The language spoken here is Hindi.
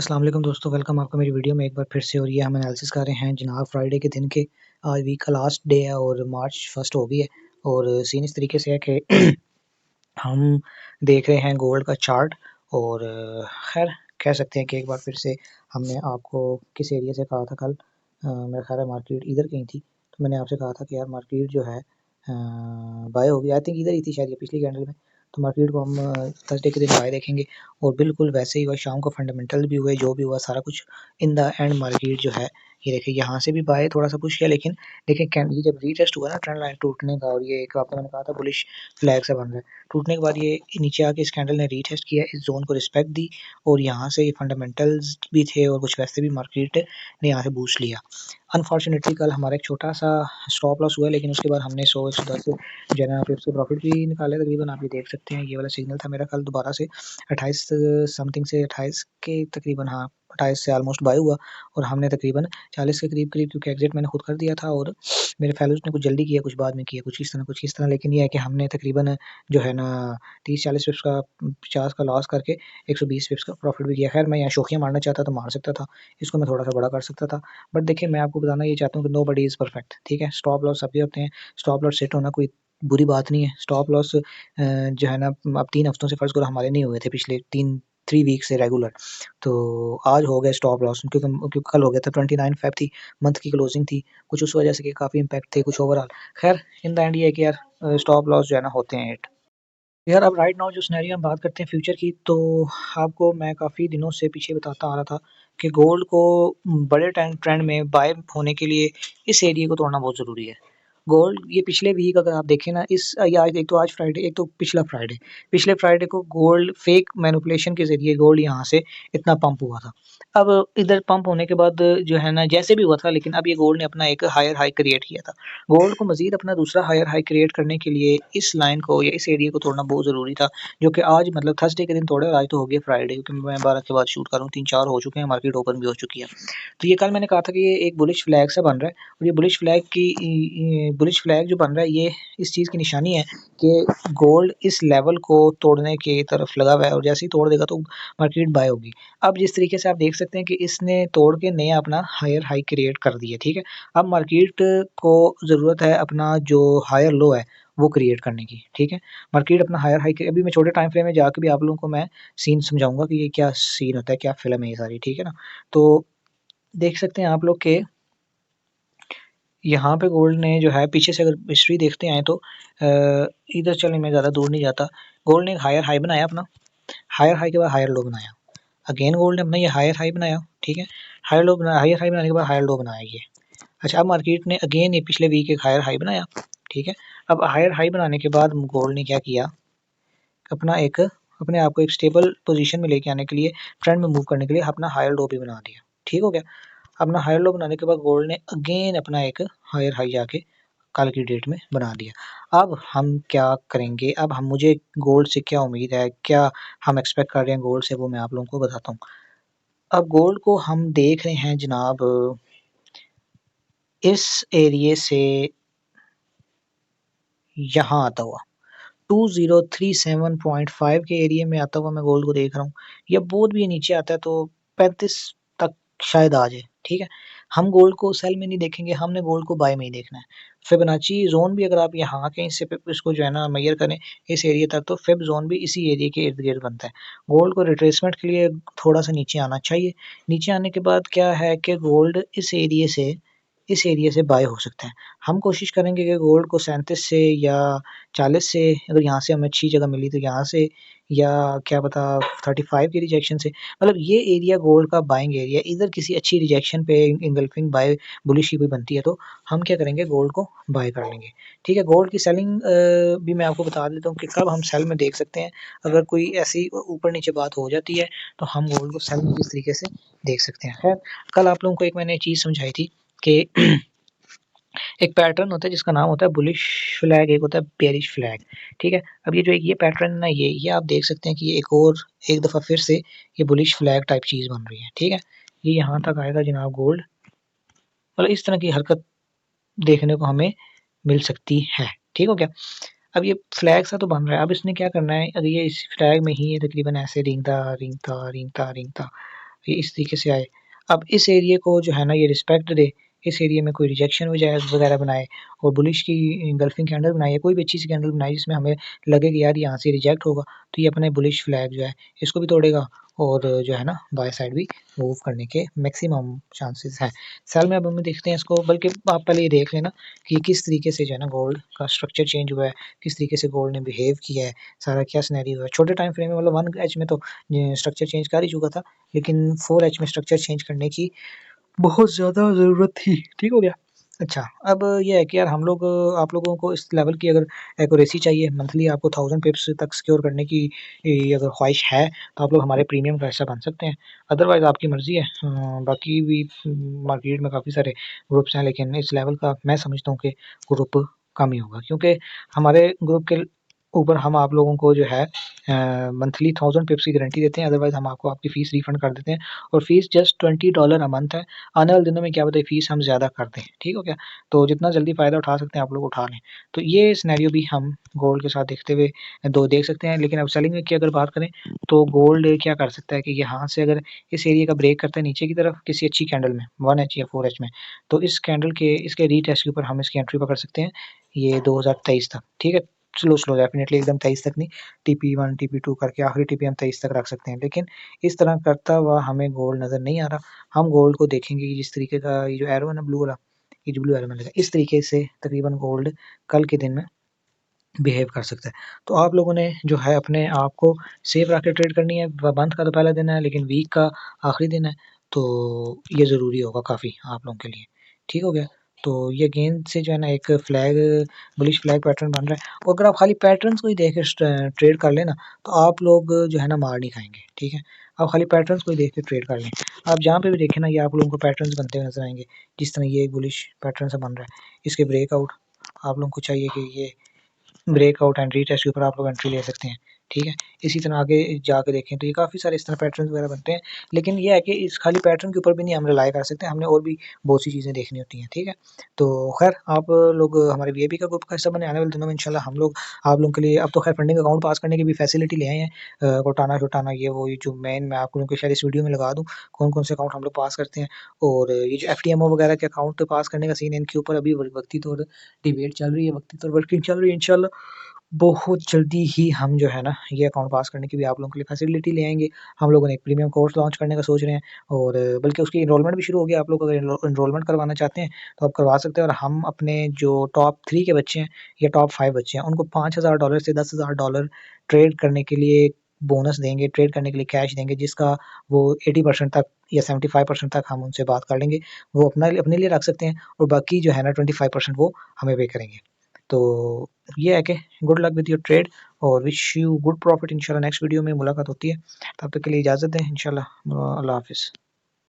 अस्सलाम वालेकुम दोस्तों, वेलकम आपका मेरी वीडियो में एक बार फिर से। और ये हम एनालिसिस कर रहे हैं जनाब फ्राइडे के दिन के। आज वीक का लास्ट डे है और मार्च फर्स्ट हो गई है। और सीन इस तरीके से है कि हम देख रहे हैं गोल्ड का चार्ट। और खैर कह सकते हैं कि एक बार फिर से हमने आपको किस एरिया से कहा था कल। मेरा ख्याल है मार्केट इधर कहीं थी, तो मैंने आपसे कहा था कि यार मार्केट जो है बाय होगी। आई थिंक इधर ही थी शायद, ये पिछली कैंडल में। तो मार्केट को हम थर्सडे के दिन बाय देखेंगे। और बिल्कुल वैसे ही हुआ, शाम को फंडामेंटल भी हुए, जो भी हुआ सारा कुछ इन द एंड मार्केट जो है ये देखिए यहाँ से भी बाय थोड़ा सा पुश किया। लेकिन देखिए ये जब रीटेस्ट हुआ ना ट्रेंड लाइन टूटने का, और ये एक आपको मैंने कहा था बुलिश फ्लैग से बन रहा है। टूटने के बाद ये नीचे आके इस कैंडल ने रीटेस्ट किया, इस जोन को रिस्पेक्ट दी, और यहाँ से ये फंडामेंटल्स भी थे और कुछ वैसे भी मार्केट ने यहाँ से बूस्ट लिया। अनफॉर्चुनेटली कल हमारा एक छोटा सा स्टॉप लॉस हुआ, लेकिन उसके बाद हमने 100-110 जो है ना फिर से प्रॉफिट भी निकाले तकरीबन। आप ये देख सकते हैं, ये वाला सिग्नल था मेरा कल दोबारा से 28 समथिंग से 28 के तकरीबन, हाँ 28 से ऑलमोस्ट बाय हुआ। और हमने तकरीबन 40 के करीब करीब, क्योंकि एग्जिट मैंने खुद कर दिया था और मेरे फेलोज ने कुछ जल्दी किया, कुछ बाद में किया, कुछ इस तरह। लेकिन ये है कि हमने तकरीबन जो है ना 30-40 पिप्स का 50 का लॉस करके 120 पिप्स का प्रॉफिट भी किया। खैर मैं यहाँ शोखियाँ मारना चाहता तो मार सकता था, इसको मैं थोड़ा सा बड़ा कर सकता था। बट देखिए मैं आपको बताना ये चाहता हूँ कि नो बडी इज़ परफेक्ट, ठीक है। स्टॉप लॉस सभी होते हैं, स्टॉप लॉस सेट होना कोई बुरी बात नहीं है। स्टॉप लॉस जो है ना अब 3 हफ्तों से फ़र्ज़ करो हमारे नहीं हुए थे, पिछले 3 वीक से रेगुलर। तो आज हो गए स्टॉप लॉस, क्योंकि कल हो गया था 29 फ़ेब थी, मंथ की क्लोजिंग थी, कुछ उस वजह से कि काफ़ी इम्पैक्ट थे कुछ ओवरऑल। खैर इन द एंड ये है कि यार स्टॉप लॉस जो है ना होते हैं हिट। यार अब राइट नाउ जो सिनेरियो हम बात करते हैं फ्यूचर की, तो आपको मैं काफ़ी दिनों से पीछे बताता आ रहा था कि गोल्ड को बड़े टाइम ट्रेंड में बाय होने के लिए इस एरिया को तोड़ना बहुत ज़रूरी है। गोल्ड ये पिछले वीक अगर आप देखें ना, इस या आज एक तो आज फ्राइडे, एक तो पिछले फ्राइडे को गोल्ड फेक मैनिपुलेशन के ज़रिए गोल्ड यहाँ से इतना पंप हुआ था। अब इधर पंप होने के बाद जो है ना जैसे भी हुआ था, लेकिन अब ये गोल्ड ने अपना एक हायर हाई क्रिएट किया था। गोल्ड को मज़ीद अपना दूसरा हायर हाई क्रिएट करने के लिए इस लाइन को या इस एरिया को तोड़ना बहुत ज़रूरी था, जो कि आज मतलब थर्सडे के दिन तोड़े और आज तो हो गया फ्राइडे, क्योंकि मैं 12 के बाद शूट कर रहा हूँ, 3-4 हो चुके हैं, मार्केट ओपन भी हो चुकी है। तो ये कल मैंने कहा था कि ये एक बुलिश फ्लैग सा बन रहा है, और ये बुलिश फ्लैग जो बन रहा है ये इस चीज़ की निशानी है कि गोल्ड इस लेवल को तोड़ने की तरफ लगा हुआ है, और जैसे ही तोड़ देगा तो मार्केट बाय होगी। अब जिस तरीके से आप देख सकते हैं कि इसने तोड़ के नया अपना हायर हाई क्रिएट कर दिया, ठीक है। अब मार्केट को ज़रूरत है अपना जो हायर लो है वो क्रिएट करने की, ठीक है। मार्केट अपना हायर हाई अभी मैं छोटे टाइम फ्रेम में जाके भी आप लोगों को मैं सीन समझाऊँगा कि ये क्या सीन होता है, क्या फ़िल्म है ये सारी, ठीक है ना। तो देख सकते हैं आप लोग के यहाँ पे गोल्ड ने जो है पीछे से अगर हिस्ट्री देखते आएँ तो इधर चलें, मैं ज़्यादा दूर नहीं जाता। गोल्ड ने एक हायर हाई बनाया अपना, हायर हाई के बाद हायर लो बनाया। अगेन गोल्ड ने अपना ये हायर हाई बनाया, ठीक है। हायर हाई बनाने के बाद हायर लो बनाया ये। अच्छा, अब मार्केट ने अगेन ये पिछले वीक एक हायर हाई बनाया, ठीक है। अब हायर हाई बनाने के बाद गोल्ड ने क्या किया, अपने आप को एक स्टेबल पोजीशन में लेके आने के लिए, ट्रेंड में मूव करने के लिए अपना हायर लो भी बना दिया, ठीक हो गया। अपना हायर लो बनाने के बाद गोल्ड ने अगेन अपना एक हायर हाई जाके कल की डेट में बना दिया। अब हम क्या करेंगे, अब हम मुझे गोल्ड से क्या उम्मीद है, क्या हम एक्सपेक्ट कर रहे हैं गोल्ड से, वो मैं आप लोगों को बताता हूँ। अब गोल्ड को हम देख रहे हैं जनाब इस एरिये से यहाँ आता हुआ 2037.5 के एरिया में आता हुआ मैं गोल्ड को देख रहा हूँ, या बहुत भी नीचे आता है तो 35 तक शायद आ जाए, ठीक है। हम गोल्ड को सेल में नहीं देखेंगे, हमने गोल्ड को बाय में ही देखना है। फिबोनाची ज़ोन भी अगर आप यहाँ के इससे पे इसको जो है ना मेजर करें इस एरिया तक, तो फिब ज़ोन भी इसी एरिया के इर्द-गिर्द बनता है। गोल्ड को रिट्रेसमेंट के लिए थोड़ा-सा नीचे आना चाहिए। नीचे आने के बाद क्या है कि गोल्ड इस एरिया से बाय हो सकता है। हम कोशिश करेंगे कि गोल्ड को 37 से या 40 से, अगर यहाँ से हमें अच्छी जगह मिली तो यहाँ से, या क्या पता 35 की रिजेक्शन से, मतलब ये एरिया गोल्ड का बाइंग एरिया। इधर किसी अच्छी रिजेक्शन पे इंगल्फिंग बाय बुलिश की कोई बनती है तो हम क्या करेंगे, गोल्ड को बाय कर लेंगे, ठीक है। गोल्ड की सेलिंग भी मैं आपको बता देता हूँ कि कब हम सेल में देख सकते हैं। अगर कोई ऐसी ऊपर नीचे बात हो जाती है तो हम गोल्ड को सेल में किस तरीके से देख सकते हैं। खैर कल आप लोगों को एक मैंने चीज़ समझाई थी कि एक पैटर्न होता है जिसका नाम होता है बुलिश फ्लैग, एक होता है बेयरिश फ्लैग, ठीक है। अब ये जो ये पैटर्न है ना, ये आप देख सकते हैं कि ये एक दफ़ा फिर से ये बुलिश फ्लैग टाइप चीज़ बन रही है, ठीक है। ये यहाँ तक आएगा जनाब गोल्ड, मतलब इस तरह की हरकत देखने को हमें मिल सकती है, ठीक हो गया। अब ये फ्लैग सा तो बन रहा है, अब इसने क्या करना है, अगर ये इस फ्लैग में ही ये तकरीबन ऐसे रेंगता, रेंगता, रेंगता, रेंगता ये इस तरीके से आए। अब इस एरिया को जो है ना ये रिस्पेक्ट दे, इस एरिया में कोई रिजेक्शन वगैरह बनाए और बुलिश की इंगल्फिंग कैंडल बनाए, कोई भी अच्छी सी कैंडल बनाए जिसमें हमें लगे कि यार यहाँ से रिजेक्ट होगा, तो ये अपने बुलिश फ्लैग जो है इसको भी तोड़ेगा और जो है ना बाय साइड भी मूव करने के मैक्सिमम चांसेस हैं। सेल में अब हम देखते हैं इसको, बल्कि आप पहले ये देख लेना कि किस तरीके से जो है ना गोल्ड का स्ट्रक्चर चेंज हुआ है, किस तरीके से गोल्ड ने बिहेव किया है, सारा क्या सिनेरियो है। छोटे टाइम फ्रेम में मतलब 1 एच में तो स्ट्रक्चर चेंज कर ही चुका था, लेकिन 4 एच में स्ट्रक्चर चेंज करने की बहुत ज़्यादा ज़रूरत थी। ठीक हो गया? अच्छा, अब ये है कि यार हम लोग आप लोगों को इस लेवल की अगर एक्यूरेसी चाहिए, मंथली आपको 1000 पिप्स तक सिक्योर करने की अगर ख्वाहिश है, तो आप लोग हमारे प्रीमियम का हिस्सा बन सकते हैं। अदरवाइज़ आपकी मर्ज़ी है। बाकी भी मार्केट में काफ़ी सारे ग्रुप्स हैं, लेकिन इस लेवल का मैं समझता हूँ कि ग्रुप कम ही होगा, क्योंकि हमारे ग्रुप के ऊपर हम आप लोगों को जो है मंथली 1000 पिप्स की गारंटी देते हैं। अदरवाइज़ हम आपको आपकी फ़ीस रिफ़ंड कर देते हैं और फ़ीस जस्ट $20 अ मंथ है। आने वाले दिनों में क्या पता फ़ीस हम ज़्यादा कर दें, ठीक हो गया? तो जितना जल्दी फ़ायदा उठा सकते हैं आप लोग उठा लें। तो ये सिनेरियो भी हम गोल्ड के साथ देखते हुए देख सकते हैं। लेकिन अब सेलिंग की अगर बात करें, तो गोल्ड क्या कर सकता है कि यहाँ से अगर इस एरिया का ब्रेक करता है नीचे की तरफ किसी अच्छी कैंडल में 1 एच या 4 एच में, तो इस कैंडल के इसके रीटेस्ट के ऊपर हम इसकी एंट्री पकड़ सकते हैं, ये 2023 तक, ठीक है? स्लो डेफ़िनेटली एकदम 23 तक नहीं, TP1, TP2 करके आखिरी TP हम 23 तक रख सकते हैं। लेकिन इस तरह करता हुआ हमें गोल्ड नज़र नहीं आ रहा। हम गोल्ड को देखेंगे कि जिस तरीके का ये जो एरो है ना ब्लू वाला, ये जो ब्लू एरो मैंने लिखा, इस तरीके से तकरीबन गोल्ड कल के दिन में बिहेव कर सकता है। तो आप लोगों ने जो है अपने आप को सेफ रख के ट्रेड करनी है। मंथ का तो पहला दिन है, लेकिन वीक का आखिरी दिन है, तो ये ज़रूरी होगा काफ़ी आप लोगों के लिए। ठीक हो गया? तो ये गेंद से जो है ना एक फ्लैग बुलिश फ्लैग पैटर्न बन रहा है, और अगर आप खाली पैटर्न्स को ही देख के ट्रेड कर लें ना, तो आप लोग जो है ना मार नहीं खाएँगे, ठीक है? आप खाली पैटर्न्स को ही देख के ट्रेड कर लें। आप जहाँ पे भी देखें ना, ये आप लोगों को पैटर्न्स बनते हुए नज़र आएँगे। जिस तरह ये एक बुलिश पैटर्न सा बन रहा है, इसके ब्रेकआउट आप लोगों को चाहिए कि ये ब्रेकआउट एंड रीटेस्ट के ऊपर आप लोग एंट्री ले सकते हैं, ठीक है? इसी तरह आगे जाके देखें तो ये काफ़ी सारे इस तरह पैटर्न्स वगैरह बनते हैं, लेकिन ये है कि इस खाली पैटर्न के ऊपर भी नहीं हम रिलाय कर सकते, हमने और भी बहुत सी चीज़ें देखनी होती हैं, ठीक है? तो खैर आप लोग हमारे वीआईपी का ग्रुप का हिस्सा बने, आने वाले दिनों में इंशाल्लाह हम लोग आप लोगों के लिए अब तो खैर फंडिंग अकाउंट पास करने की भी फैसिलिटी ले आए हैं। कोटाना-शोटाना ये वो ये जो मेन मैं आप लोगों को शायद इस वीडियो में लगा दूँ, कौन-कौन से अकाउंट हम लोग पास करते हैं, और ये जो एफटीएमओ वगैरह के अकाउंट पास करने का सीन है, इनके ऊपर अभी वक्ती तौर डिबेट चल रही है, वक्ती तौर वर्किंग चल रही है। इंशाल्लाह बहुत जल्दी ही हम जो है ना ये अकाउंट पास करने की भी आप लोगों के लिए फैसिलिटी ले आएँगे। हम लोगों ने एक प्रीमियम कोर्स लॉन्च करने का सोच रहे हैं, और बल्कि उसकी एनरोलमेंट भी शुरू हो गया। आप लोग अगर एनरोलमेंट करवाना चाहते हैं तो आप करवा सकते हैं, और हम अपने जो टॉप 3 के बच्चे हैं या टॉप 5 बच्चे हैं उनको $5000 से $10,000 ट्रेड करने के लिए बोनस देंगे, ट्रेड करने के लिए कैश देंगे, जिसका वो 80% तक या 75% तक हम उनसे बात कर लेंगे। वो अपने लिए रख सकते हैं, और बाकी जो है ना 25% वो हमें पे करेंगे। तो ये है कि good luck with your trade, और विश यू गुड प्रॉफिट। इंशाल्लाह नेक्स्ट वीडियो में मुलाकात होती है। तब तक के लिए इजाज़त दें। इंशाल्लाह अल्लाह हाफ़िज़।